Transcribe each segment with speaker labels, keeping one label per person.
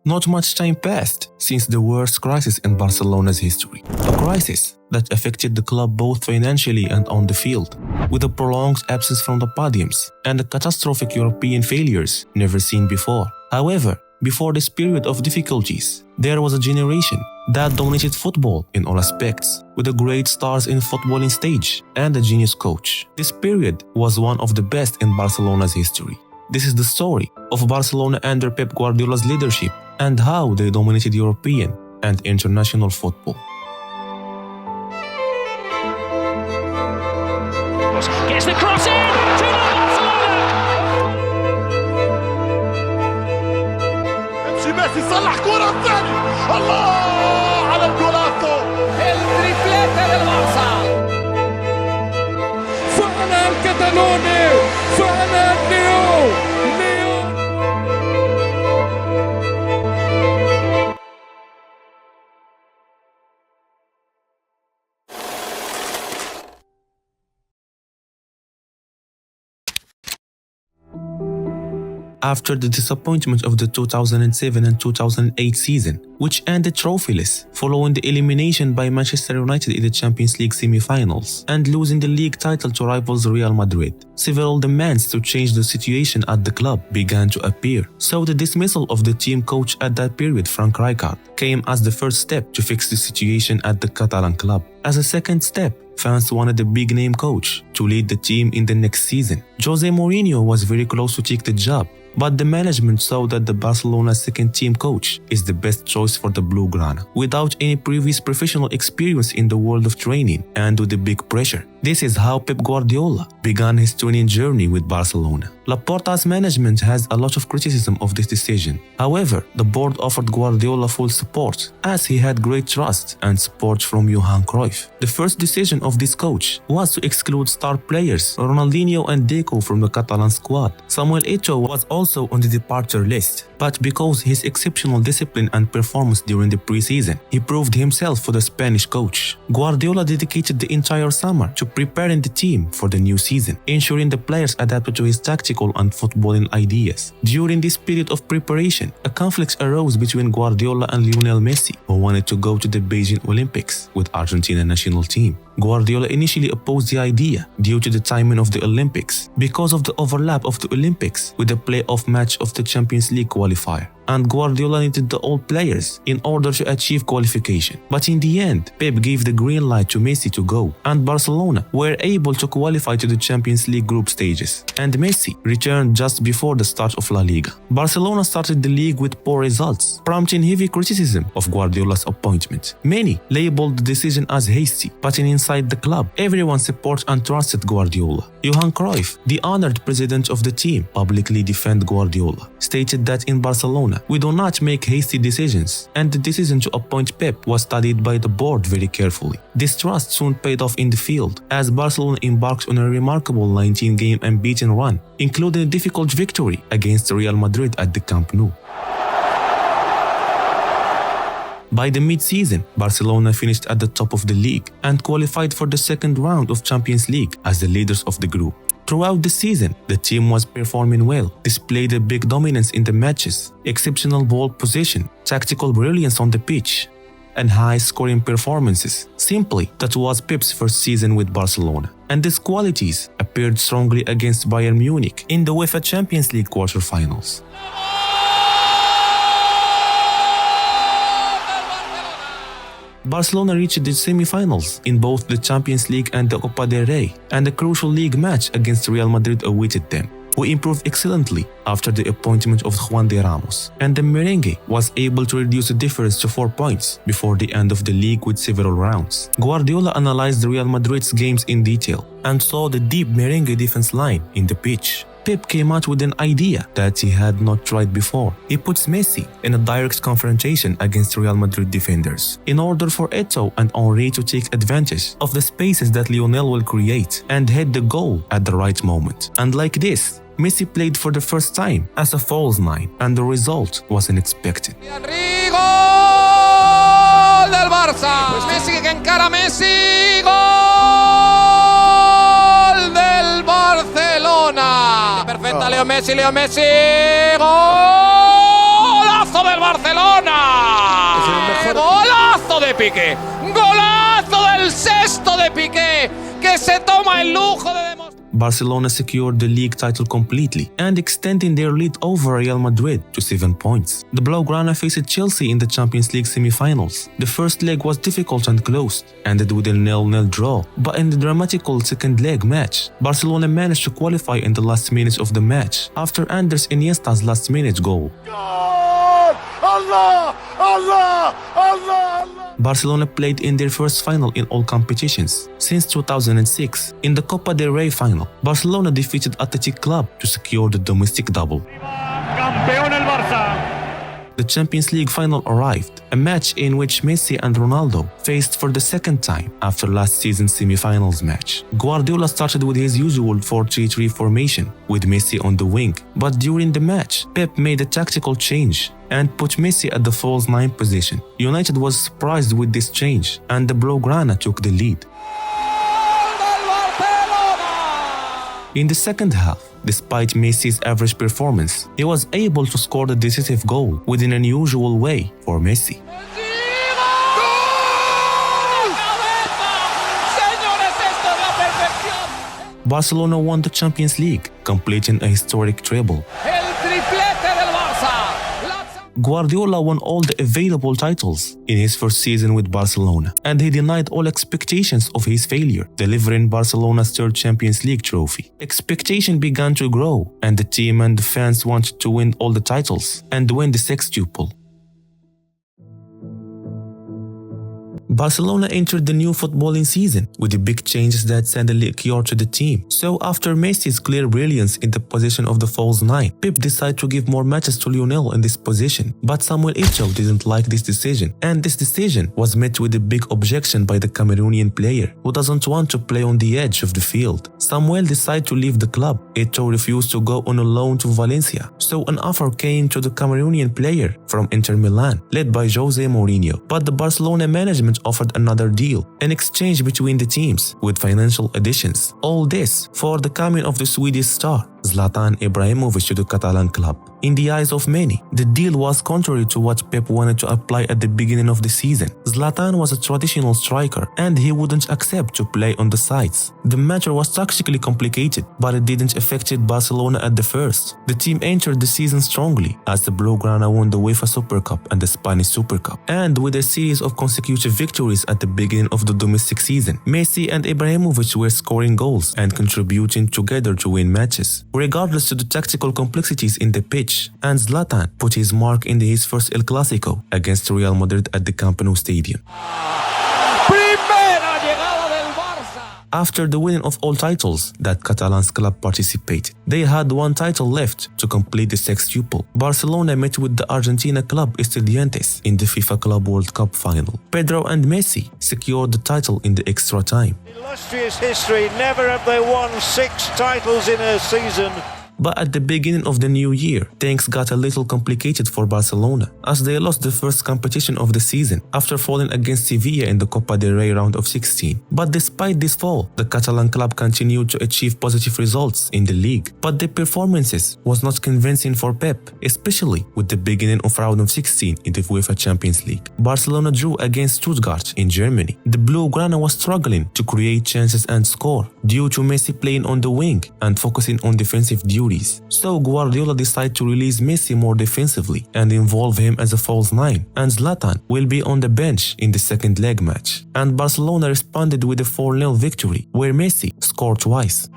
Speaker 1: Not much time passed since the worst crisis in Barcelona's history. A crisis that affected the club both financially and on the field, with a prolonged absence from the podiums and a catastrophic European failures never seen before. However, before this period of difficulties, there was a generation that dominated football in all aspects, with the great stars in footballing stage and a genius coach. This period was one of the best in Barcelona's history. This is the story of Barcelona under Pep Guardiola's leadership and how they dominated European and international football.
Speaker 2: Gets the cross in! 2-0 Barcelona!
Speaker 3: امشي ميسي صلح كرة الثاني الله على الجولاتو
Speaker 2: التريبليتا للبارسا
Speaker 4: فانا الكتالوني فانا النيو
Speaker 1: After the disappointment of the 2007 and 2008 season, which ended trophyless following the elimination by Manchester United in the Champions League semi-finals and losing the league title to rivals Real Madrid, several demands to change the situation at the club began to appear. So the dismissal of the team coach at that period, Frank Rijkaard, came as the first step to fix the situation at the Catalan club. As a second step, fans wanted a big-name coach to lead the team in the next season. Jose Mourinho was very close to take the job, but the management saw that the Barcelona second-team coach is the best choice for the Blaugrana, without any previous professional experience in the world of training and with the big pressure. This is how Pep Guardiola began his training journey with Barcelona. Laporta's management has a lot of criticism of this decision. However, the board offered Guardiola full support, as he had great trust and support from Johan Cruyff. The first decision of this coach was to exclude star players Ronaldinho and Deco from the Catalan squad. Samuel Eto'o was also on the departure list, but because his exceptional discipline and performance during the preseason, he proved himself for the Spanish coach. Guardiola dedicated the entire summer to preparing the team for the new season, ensuring the players adapted to his tactical and footballing ideas. During this period of preparation, a conflict arose between Guardiola and Lionel Messi, who wanted to go to the Beijing Olympics with Argentina national team. Guardiola initially opposed the idea due to the timing of the Olympics, because of the overlap of the Olympics with the playoff match of the Champions League qualifier, and Guardiola needed the old players in order to achieve qualification. But in the end, Pep gave the green light to Messi to go, and Barcelona were able to qualify to the Champions League group stages, and Messi returned just before the start of La Liga. Barcelona started the league with poor results, prompting heavy criticism of Guardiola's appointment. Many labeled the decision as hasty, but inside the club, everyone supported and trusted Guardiola. Johan Cruyff, the honored president of the team, publicly defended Guardiola, stated that in Barcelona, we do not make hasty decisions, and the decision to appoint Pep was studied by the board very carefully. This trust soon paid off in the field, as Barcelona embarked on a remarkable 19-game unbeaten run, including a difficult victory against Real Madrid at the Camp Nou. By the mid-season, Barcelona finished at the top of the league and qualified for the second round of Champions League as the leaders of the group. Throughout the season, the team was performing well, displayed a big dominance in the matches, exceptional ball possession, tactical brilliance on the pitch, and high-scoring performances. Simply, that was Pep's first season with Barcelona, and these qualities appeared strongly against Bayern Munich in the UEFA Champions League quarter-finals. Barcelona reached the semi-finals in both the Champions League and the Copa del Rey, and a crucial league match against Real Madrid awaited them, who improved excellently after the appointment of Juan de Ramos, and the merengue was able to reduce the difference to 4 points before the end of the league with several rounds. Guardiola analyzed Real Madrid's games in detail and saw the deep merengue defense line in the pitch. Pep came out with an idea that he had not tried before. He puts Messi in a direct confrontation against Real Madrid defenders in order for Eto'o and Henry to take advantage of the spaces that Lionel will create and head the goal at the right moment. And like this, Messi played for the first time as a false nine, and the result was unexpected.
Speaker 4: Gol del Barça. Messi que encara Messi. Gol del Barcelona. Perfecta Leo Messi. Golazo del Barcelona. Piqué. ¡Golazo del sexto de Piqué! Que se toma el lujo de demostrar.
Speaker 1: Barcelona secured the league title completely and extending their lead over Real Madrid to 7 points. The Blaugrana faced Chelsea in the Champions League semi-finals. The first leg was difficult and close, ended with a 0-0 draw, but in the dramatical second leg match, Barcelona managed to qualify in the last minutes of the match after Andres Iniesta's last-minute goal.
Speaker 3: Allah! Allah! Allah!
Speaker 1: Barcelona played in their first final in all competitions since 2006. In the Copa del Rey final, Barcelona defeated Athletic Club to secure the domestic double.
Speaker 2: Campeón el Barça.
Speaker 1: The Champions League final arrived, a match in which Messi and Ronaldo faced for the second time after last season's semi-finals match. Guardiola started with his usual 4-3-3 formation, with Messi on the wing, but during the match, Pep made a tactical change and put Messi at the false 9 position. United was surprised with this change, and the Blaugrana took the lead. In the second half, despite Messi's average performance, he was able to score the decisive goal with an unusual way for Messi. Barcelona won the Champions League, completing a historic treble. Guardiola won all the available titles in his first season with Barcelona, and he denied all expectations of his failure, delivering Barcelona's third Champions League trophy. Expectation began to grow, and the team and the fans wanted to win all the titles and win the sextuple. Barcelona entered the new footballing season with the big changes that suddenly occurred to the team. So after Messi's clear brilliance in the position of the false 9, Pep decided to give more matches to Lionel in this position. But Samuel Eto'o didn't like this decision, and this decision was met with a big objection by the Cameroonian player, who doesn't want to play on the edge of the field. Samuel decided to leave the club. Eto'o refused to go on a loan to Valencia, so an offer came to the Cameroonian player from Inter Milan, led by Jose Mourinho. But the Barcelona management offered another deal, an exchange between the teams with financial additions. All this for the coming of the Swedish star Zlatan Ibrahimovic to the Catalan club. In the eyes of many, the deal was contrary to what Pep wanted to apply at the beginning of the season. Zlatan was a traditional striker and he wouldn't accept to play on the sides. The matter was tactically complicated, but it didn't affect Barcelona at the first. The team entered the season strongly as the Blaugrana won the UEFA Super Cup and the Spanish Super Cup, and with a series of consecutive victories at the beginning of the domestic season. Messi and Ibrahimovic were scoring goals and contributing together to win matches, regardless of the tactical complexities in the pitch, and Zlatan put his mark in his first El Clásico against Real Madrid at the Camp Nou Stadium. After the winning of all titles that Catalan's club participated, they had one title left to complete the sextuple. Barcelona met with the Argentina club Estudiantes in the FIFA Club World Cup final. Pedro and Messi secured the title in the extra time.
Speaker 5: Illustrious history, never have they won 6 titles in a season.
Speaker 1: But at the beginning of the new year, things got a little complicated for Barcelona, as they lost the first competition of the season after falling against Sevilla in the Copa del Rey round of 16. But despite this fall, the Catalan club continued to achieve positive results in the league. But the performances was not convincing for Pep, especially with the beginning of round of 16 in the UEFA Champions League. Barcelona drew against Stuttgart in Germany. The Blaugrana was struggling to create chances and score due to Messi playing on the wing and focusing on defensive duties. So Guardiola decided to release Messi more defensively and involve him as a false 9, and Zlatan will be on the bench in the second leg match. And Barcelona responded with a 4-0 victory, where Messi scored twice.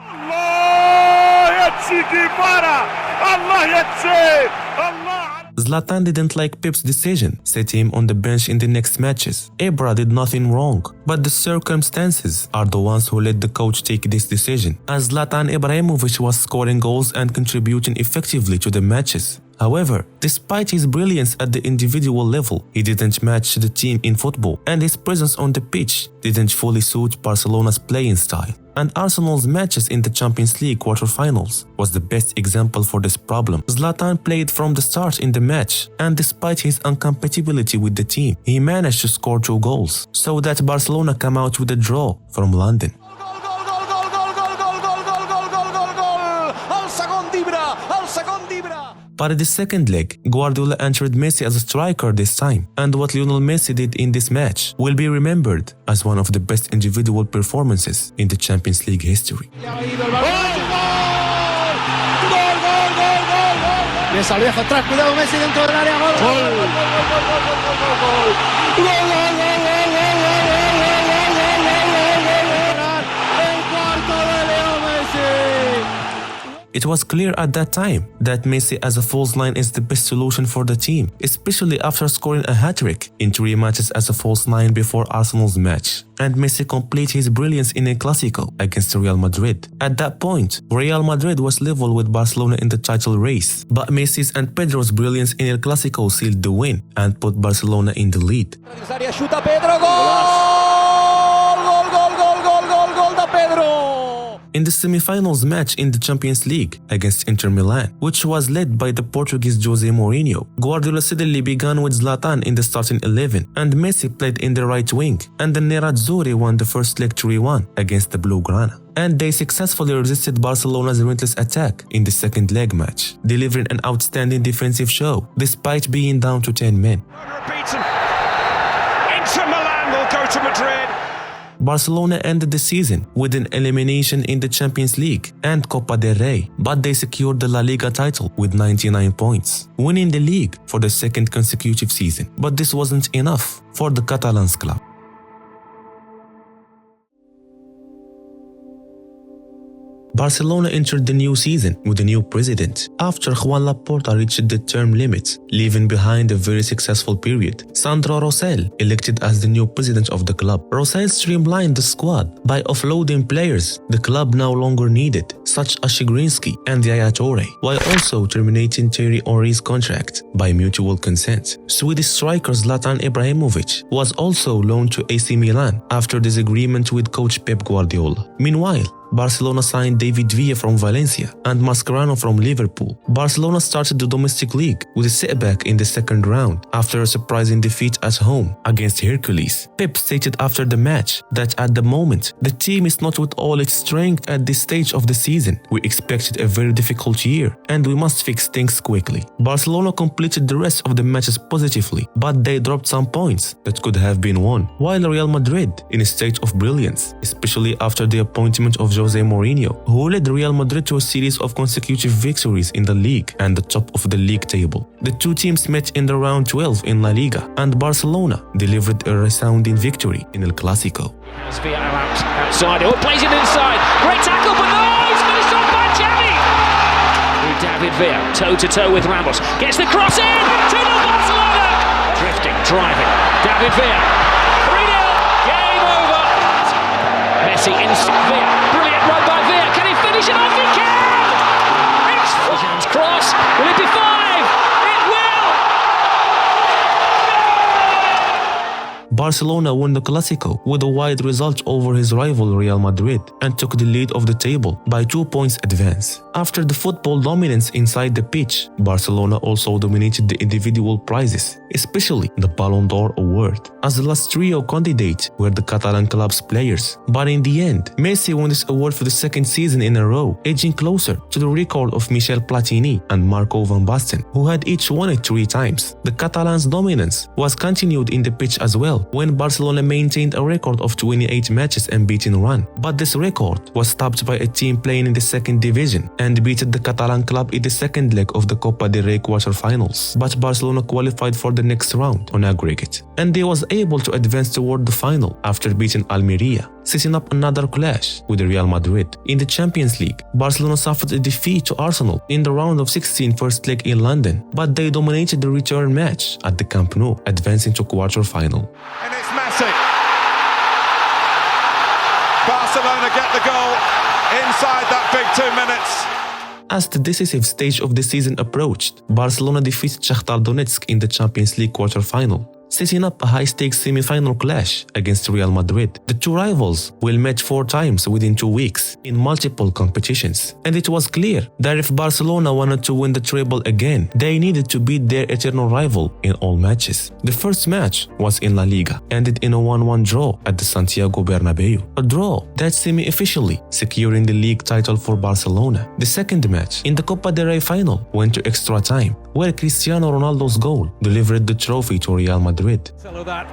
Speaker 1: Zlatan didn't like Pep's decision, set him on the bench in the next matches. Ibra did nothing wrong, but the circumstances are the ones who let the coach take this decision, as Zlatan Ibrahimovic was scoring goals and contributing effectively to the matches. However, despite his brilliance at the individual level, he didn't match the team in football, and his presence on the pitch didn't fully suit Barcelona's playing style. And Arsenal's matches in the Champions League quarterfinals was the best example for this problem. Zlatan played from the start in the match, and despite his incompatibility with the team, he managed to score 2 goals, so that Barcelona came out with a draw from London. But in the second leg, Guardiola entered Messi as a striker this time, and what Lionel Messi did in this match will be remembered as one of the best individual performances in the Champions League history.
Speaker 6: Empieza el viejo atrás, cuidado Messi dentro del área, gol.
Speaker 1: It was clear at that time that Messi as a false nine is the best solution for the team, especially after scoring a hat-trick in 3 matches as a false nine before Arsenal's match. And Messi completed his brilliance in a Clásico against Real Madrid. At that point, Real Madrid was level with Barcelona in the title race, but Messi's and Pedro's brilliance in El Clásico sealed the win and put Barcelona in the lead. In the semi-finals match in the Champions League against Inter Milan, which was led by the Portuguese Jose Mourinho, Guardiola suddenly began with Zlatan in the starting 11 and Messi played in the right wing, and the Nerazzurri won the first leg 3-1 against the Blaugrana. And they successfully resisted Barcelona's relentless attack in the second leg match, delivering an outstanding defensive show despite being down to 10 men.
Speaker 7: Inter Milan will go to Madrid.
Speaker 1: Barcelona ended the season with an elimination in the Champions League and Copa del Rey, but they secured the La Liga title with 99 points, winning the league for the second consecutive season. But this wasn't enough for the Catalans club. Barcelona entered the new season with a new president after Juan Laporta reached the term limit, leaving behind a very successful period. Sandro Rosell elected as the new president of the club. Rosell streamlined the squad by offloading players the club no longer needed, such as Shigrinsky and Yaya Toure, while also terminating Thierry Henry's contract by mutual consent. Swedish striker Zlatan Ibrahimovic was also loaned to AC Milan after disagreement with coach Pep Guardiola. Meanwhile, Barcelona signed David Villa from Valencia and Mascherano from Liverpool. Barcelona started the domestic league with a setback in the second round after a surprising defeat at home against Hercules. Pep stated after the match that at the moment, the team is not with all its strength at this stage of the season. We expected a very difficult year and we must fix things quickly. Barcelona completed the rest of the matches positively, but they dropped some points that could have been won, while Real Madrid in a state of brilliance, especially after the appointment of Jose Mourinho, who led Real Madrid to a series of consecutive victories in the league and the top of the league table. The two teams met in the round 12 in La Liga, and Barcelona delivered a resounding victory in El Clásico.
Speaker 2: Outside, oh, plays it inside. Great tackle, but no, he's finished off by Xavi. David Villa, toe-to-toe with Ramos. Gets the cross in, 2-0 Barcelona. Drifting, driving, David Villa. 3-0, game over. Messi in Villa. Brilliant run by Villa. Can he finish it off? He can! It's Fulham's cross. Will it be 5? It will!
Speaker 1: Barcelona won the Clásico with a wide result over his rival Real Madrid and took the lead of the table by 2 points advance. After the football dominance inside the pitch, Barcelona also dominated the individual prizes, especially the Ballon d'Or award, as the last trio candidate were the Catalan club's players. But in the end, Messi won this award for the second season in a row, edging closer to the record of Michel Platini and Marco van Basten, who had each won it 3 times. The Catalans' dominance was continued in the pitch as well, when Barcelona maintained a record of 28 matches unbeaten run. But this record was stopped by a team playing in the second division and beat the Catalan club in the second leg of the Copa del Rey quarter-finals. But Barcelona qualified for the next round on aggregate, and they was able to advance toward the final after beating Almeria, setting up another clash with Real Madrid. In the Champions League, Barcelona suffered a defeat to Arsenal in the round of 16 first leg in London, but they dominated the return match at the Camp Nou, advancing to quarter-final.
Speaker 3: And it's Messi. Barcelona get the goal inside that big 2 minutes.
Speaker 1: As the decisive stage of the season approached, Barcelona defeated Shakhtar Donetsk in the Champions League quarter-final, setting up a high-stakes semi-final clash against Real Madrid. The two rivals will match 4 times within 2 weeks in multiple competitions, and it was clear that if Barcelona wanted to win the treble again, they needed to beat their eternal rival in all matches. The first match was in La Liga, ended in a 1-1 draw at the Santiago Bernabeu, a draw that semi-officially securing the league title for Barcelona. The second match in the Copa del Rey final went to extra time, where Cristiano Ronaldo's goal delivered the trophy to Real Madrid.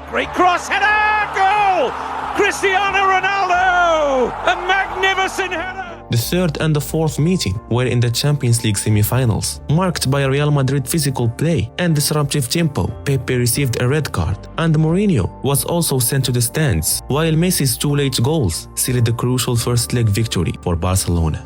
Speaker 7: Great cross header, goal! Cristiano Ronaldo! A magnificent header!
Speaker 1: The third and the fourth meeting were in the Champions League semi-finals, marked by Real Madrid physical play and disruptive tempo. Pepe received a red card, and Mourinho was also sent to the stands, while Messi's 2 late goals sealed the crucial first leg victory for Barcelona.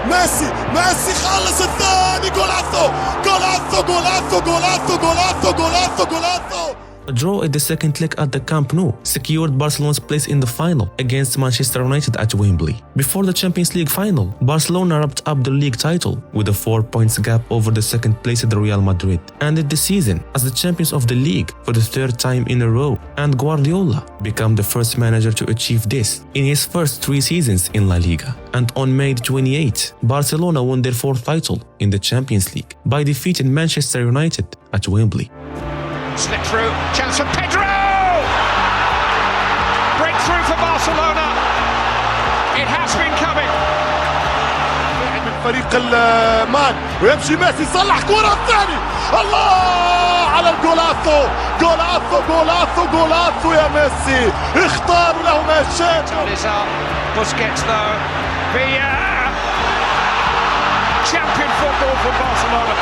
Speaker 3: ميسي خلص الثاني جولاتو جولاتو جولاتو جولاتو جولاتو جولاتو جولاتو.
Speaker 1: A draw at the second leg at the Camp Nou secured Barcelona's place in the final against Manchester United at Wembley. Before the Champions League final, Barcelona wrapped up the league title with a 4 points gap over the second place at Real Madrid, ended the season as the champions of the league for the 3rd time in a row, and Guardiola became the first manager to achieve this in his first 3 seasons in La Liga. And on May 28, Barcelona won their 4th title in the Champions League by defeating Manchester United at Wembley.
Speaker 7: Slip through, chance for Pedro! Breakthrough for Barcelona. It has been coming.
Speaker 3: من فريق المان ويمشي ميسي يصلح كرة الثاني. الله على الجولاتو جولاتو جولاتو جولاتو يا ميسي اختاروا له ما شاء.
Speaker 7: Busquets though. Champion football for Barcelona.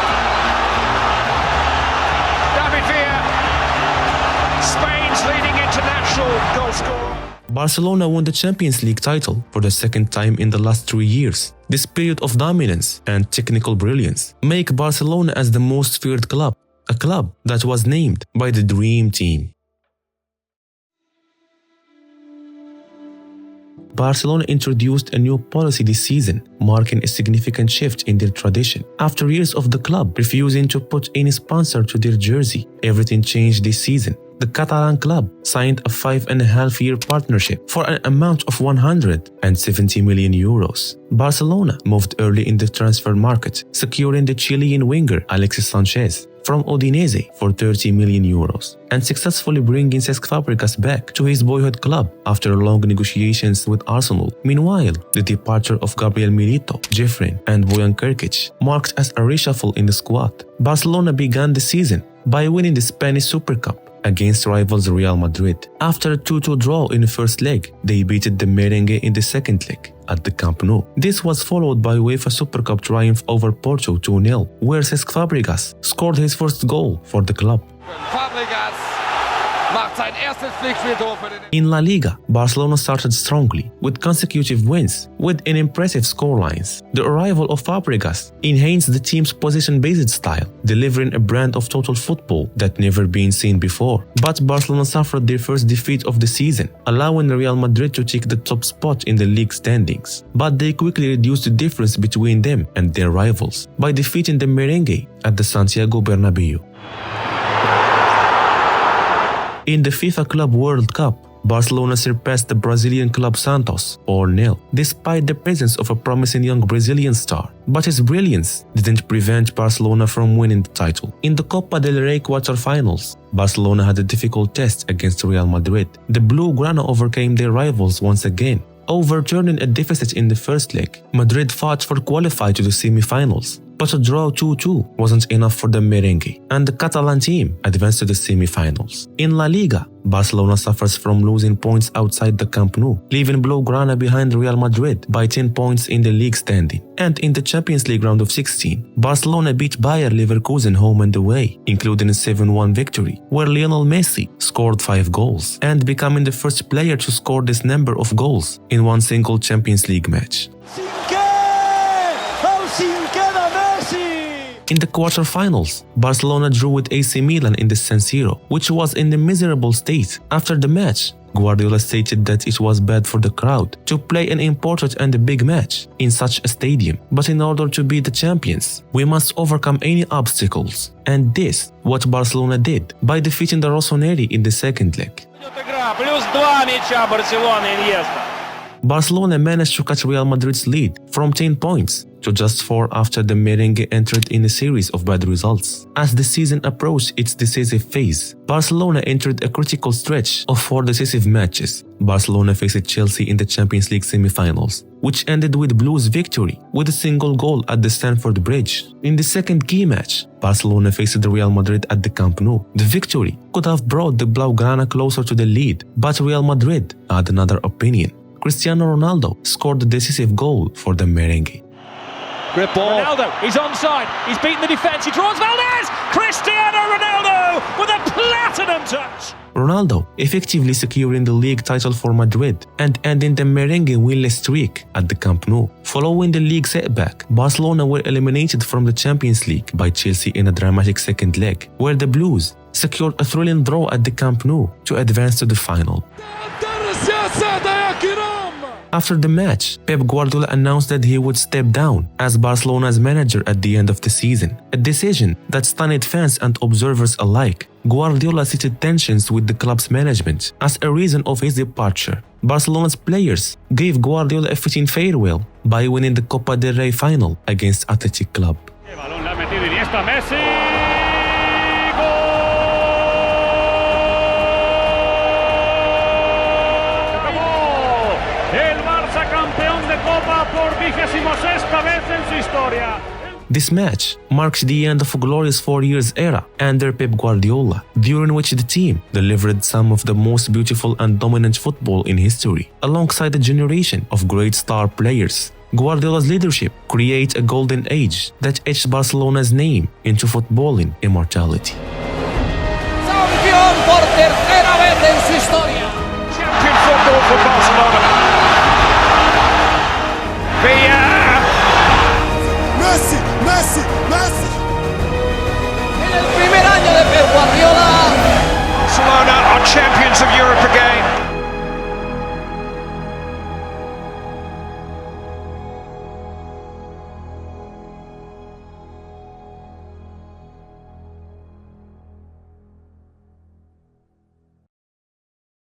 Speaker 7: Spain's leading international goal scorer.
Speaker 1: Barcelona won the Champions League title for the 2nd time in the last 3 years. This period of dominance and technical brilliance make Barcelona as the most feared club, a club that was named by the Dream Team. Barcelona introduced a new policy this season, marking a significant shift in their tradition. After years of the club refusing to put any sponsor to their jersey, everything changed this season. The Catalan club signed a 5.5-year partnership for an amount of 170 million euros. Barcelona moved early in the transfer market, securing the Chilean winger Alexis Sanchez from Udinese for 30 million euros, and successfully bringing Cesc Fabregas back to his boyhood club after long negotiations with Arsenal. Meanwhile, the departure of Gabriel Milito, Jeffrey, and Bojan Krkić marked as a reshuffle in the squad. Barcelona began the season by winning the Spanish Super Cup against rivals Real Madrid. After a 2-2 draw in the first leg, they beat the Merengue in the second leg at the Camp Nou. This was followed by UEFA Super Cup triumph over Porto 2-0, where Cesc Fabregas scored his first goal for the club. In La Liga, Barcelona started strongly with consecutive wins with an impressive scorelines. The arrival of Fabregas enhanced the team's possession-based style, delivering a brand of total football that never been seen before. But Barcelona suffered their first defeat of the season, allowing Real Madrid to take the top spot in the league standings. But they quickly reduced the difference between them and their rivals by defeating the Merengue at the Santiago Bernabeu. In the FIFA Club World Cup, Barcelona surpassed the Brazilian club Santos 4-0, despite the presence of a promising young Brazilian star. But his brilliance didn't prevent Barcelona from winning the title. In the Copa del Rey quarter-finals, Barcelona had a difficult test against Real Madrid. The Blaugrana overcame their rivals once again, overturning a deficit in the first leg. Madrid fought for qualify to the semi-finals, but a draw 2-2 wasn't enough for the Merengue, and the Catalan team advanced to the semi-finals. In La Liga, Barcelona suffers from losing points outside the Camp Nou, leaving Blaugrana behind Real Madrid by 10 points in the league standing. And in the Champions League round of 16, Barcelona beat Bayer Leverkusen home and away, including a 7-1 victory, where Lionel Messi scored 5 goals, and becoming the first player to score this number of goals in one single Champions League match. In the quarterfinals, Barcelona drew with AC Milan in the San Siro, which was in a miserable state. After the match, Guardiola stated that it was bad for the crowd to play an important and a big match in such a stadium, but in order to be the champions, we must overcome any obstacles. And this what Barcelona did by defeating the Rossoneri in the second leg. Barcelona managed to cut Real Madrid's lead from 10 points to just 4 after the merengue entered in a series of bad results. As the season approached its decisive phase, Barcelona entered a critical stretch of 4 decisive matches. Barcelona faced Chelsea in the Champions League semi-finals, which ended with Blues' victory with a single goal at the Stamford Bridge. In the second key match, Barcelona faced Real Madrid at the Camp Nou. The victory could have brought the Blaugrana closer to the lead, but Real Madrid had another opinion. Cristiano Ronaldo scored the decisive goal for the merengue.
Speaker 2: Grip ball. Ronaldo, he's onside. He's beaten the defence. He draws Valdez. Cristiano Ronaldo with a platinum touch.
Speaker 1: Ronaldo effectively securing the league title for Madrid and ending the merengue winless streak at the Camp Nou. Following the league setback, Barcelona were eliminated from the Champions League by Chelsea in a dramatic second leg, where the Blues secured a thrilling draw at the Camp Nou to advance to the final. After the match, Pep Guardiola announced that he would step down as Barcelona's manager at the end of the season, a decision that stunned fans and observers alike. Guardiola cited tensions with the club's management as a reason of his departure. Barcelona's players gave Guardiola a fitting farewell by winning the Copa del Rey final against Athletic Club. This match marks the end of a glorious 4-year era under Pep Guardiola, during which the team delivered some of the most beautiful and dominant football in history, alongside a generation of great star players. Guardiola's leadership created a golden age that etched Barcelona's name into footballing immortality.
Speaker 4: Campeón por tercera vez en su historia.
Speaker 7: Champion football for Barcelona.
Speaker 3: Messi, Messi, Messi.
Speaker 4: En el primer año de Pep Guardiola,
Speaker 7: Barcelona are champions of Europe again.